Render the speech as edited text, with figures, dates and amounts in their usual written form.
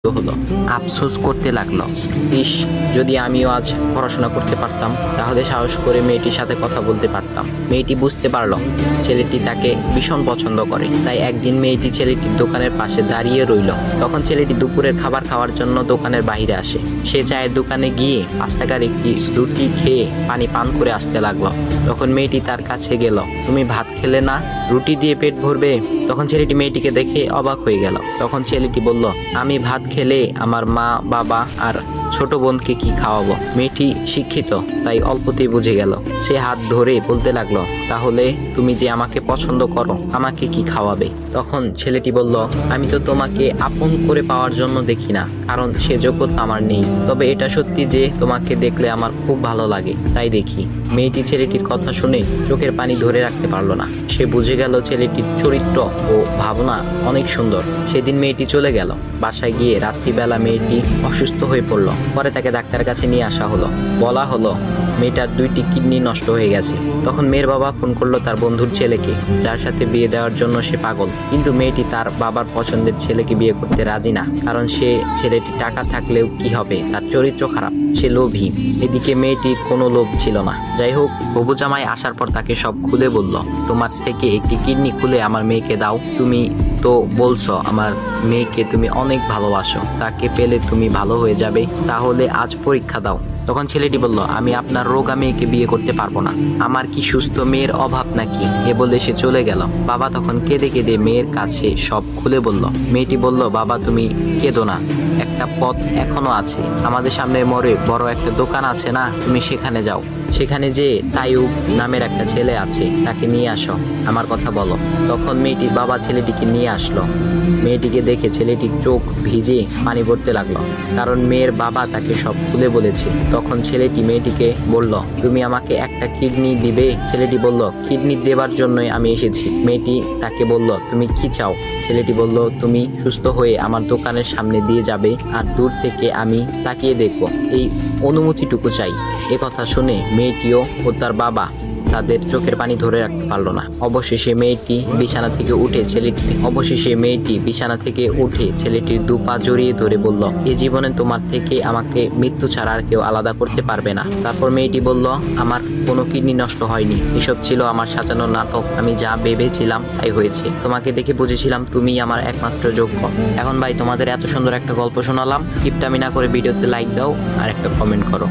হলো। আফসোস করতে লাগলো, ইস, যদি আমিও আজ পড়াশোনা করতে পারতাম, তাহলে সাহস করে মেয়েটির সাথে কথা বলতে পারতাম। মেয়েটি বুঝতে পারলো ছেলেটি তাকে ভীষণ পছন্দ করে। তাই একদিন মেয়েটি ছেলেটির দোকানের পাশে দাঁড়িয়ে রইল। তখন ছেলেটি দুপুরের খাবার খাওয়ার জন্য দোকানের বাইরে আসে। সে চায়ের দোকানে গিয়ে 5 টাকার একটি রুটি খেয়ে পানি পান করে আসতে লাগলো। তখন মেয়েটি তার কাছে গেল, তুমি ভাত খেলে না, রুটি দিয়ে পেট ভরবে? তখন ছেলেটি মেয়েটিকে দেখে অবাক হয়ে গেল। তখন ছেলেটি বলল, আমি ভাত খেলে আমার মা, বাবা আর ছোট বোনকে কি খাওয়াবো? মেয়েটি শিক্ষিত, তাই অল্পতেই বুঝে গেল। সে হাত ধরে বলতে লাগলো, তাহলে তুমি যে আমাকে পছন্দ করো, আমাকে কি খাওয়াবে? তখন ছেলেটি বলল, আমি তো তোমাকে আপন করে পাওয়ার জন্য দেখি না, কারণ সে যোগ্যতা আমার নেই। তবে এটা সত্যি যে তোমাকে দেখলে আমার খুব ভালো লাগে, তাই দেখি। মেয়েটি ছেলেটির কথা শুনে চোখের পানি ধরে রাখতে পারলো না। সে বুঝে গেল ছেলেটির চরিত্র ও ভাবনা অনেক সুন্দর। সেদিন মেয়েটি চলে গেল। বাসায় গিয়ে রাত্রিবেলা মেয়েটি অসুস্থ হয়ে পড়ল। পরে তাকে ডাক্তারের কাছে নিয়ে আসা হলো। বলা হলো মেয়েটার 2টি কিডনি নষ্ট হয়ে গেছে। তখন মেয়ের বাবা ফোন করলো তার বন্ধুর ছেলেকে, যার সাথে বিয়ে দেওয়ার জন্য সে পাগল। কিন্তু মেয়েটি তার বাবার পছন্দের ছেলেকে বিয়ে করতে রাজি না, কারণ সে ছেলেটি টাকা থাকলেও কি হবে, তার চরিত্র খারাপ, সে লোভী। এদিকে মেয়েটির কোনো লোভ ছিল না। যাই হোক, হবু জামাই আসার পর তাকে সব খুলে বলল, তোমার থেকে একটি কিডনি খুলে আমার মেয়েকে দাও। তুমি তো বলছো আমার মেয়েকে তুমি অনেক ভালোবাসো, তাকে পেলে তুমি ভালো হয়ে যাবে, তাহলে আজ পরীক্ষা দাও। তখন ছেলেটি বলল, আমি আপনার রোগা মেয়েকে বিয়ে করতে পারবো না, আমার কি সুস্থ মেয়ের অভাব নাকি? এ বলে সে চলে গেল। বাবা তখন কেঁদে কেঁদে মেয়ের কাছে সব খুলে বলল। মেয়েটি বলল, বাবা তুমি কেঁদো না, একটা পথ এখনো আছে, আমাদের সামনে মোড়ে বড় একটা দোকান আছে না, তুমি সেখানে যাও। সেখানে যে তাইয়ুব নামের একটা ছেলে আছে, তাকে নিয়ে আসো, আমার কথা বলো। তখন মেয়েটির বাবা ছেলেটিকে নিয়ে আসলো। মেয়েটিকে দেখে ছেলেটির চোখ ভিজে পানি পড়তে লাগলো, কারণ মেয়ের বাবা তাকে সব খুলে বলেছে। তখন ছেলেটি মেয়েটিকে বলল, তুমি আমাকে একটা কিডনি দিবে? ছেলেটি বলল, কিডনি দেবার জন্যই আমি এসেছি। মেয়েটি তাকে বলল, তুমি কি চাও? ছেলেটি বলল, তুমি সুস্থ হয়ে আমার দোকানের সামনে দিয়ে যাবে, আর দূর থেকে আমি তাকিয়ে দেখব, এই অনুমতিটুকু চাই। একথা শুনে মেয়েটিও ও তার বাবা তাদের চোখের পানি ধরে রাখতে পারলো না। অবশেষে মেয়েটি বিছানা থেকে উঠে ছেলেটির 2 পা জড়িয়ে ধরে বলল, এ জীবনে তোমার থেকে আমাকে মৃত্যু ছাড়া আর কেউ আলাদা করতে পারবে না। তারপর মেয়েটি বলল, আমার কোনো কিডনি নষ্ট হয়নি, এসব ছিল আমার সাজানো নাটক, আমি যা ভেবেছিলাম তাই হয়েছে, তোমাকে দেখে বুঝেছিলাম তুমি আমার একমাত্র যোগ্য। এখন ভাই, তোমাদের এত সুন্দর একটা গল্প শোনালাম, কিপটামি না করে ভিডিওতে লাইক দাও আর একটা কমেন্ট করো।